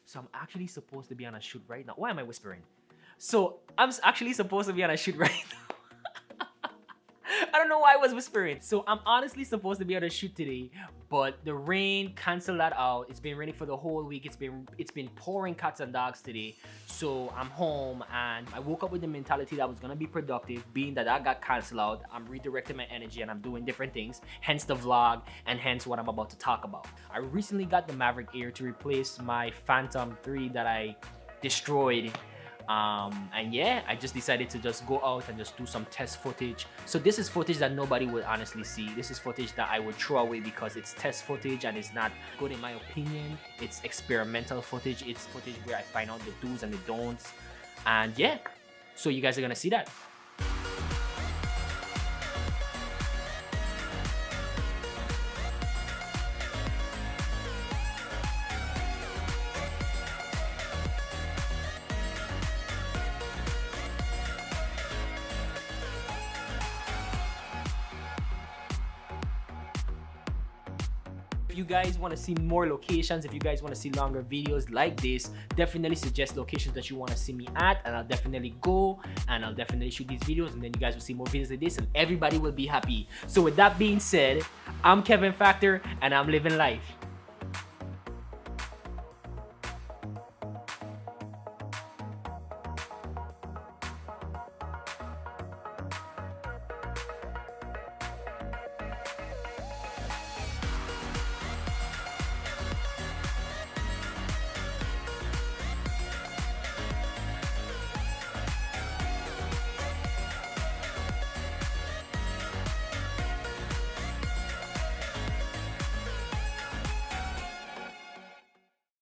So I'm actually supposed to be on a shoot right now. Why am I whispering? So I'm actually supposed to be on a shoot right now. I don't know why I was whispering. So I'm honestly supposed to be on a shoot today, but the rain canceled that out. It's been raining for the whole week. It's been pouring cats and dogs today. So I'm home and I woke up with the mentality that I was gonna be productive, being that got canceled out. I'm redirecting my energy and I'm doing different things, hence the vlog and hence what I'm about to talk about. I recently got the Maverick Air to replace my Phantom 3 that I destroyed. And yeah, I just decided to just go out and just do some test footage. So this is footage that nobody would honestly see. This is footage that I would throw away because it's test footage and it's not good in my opinion. It's experimental footage. It's footage where I find out the do's and the don'ts. And yeah, so you guys are gonna see that. If you guys want to see more locations, if you guys want to see longer videos like this, definitely suggest locations that you want to see me at, and I'll definitely go and I'll definitely shoot these videos, and then you guys will see more videos like this and everybody will be happy. So with that being said, I'm Kevin FaKtor and I'm living life.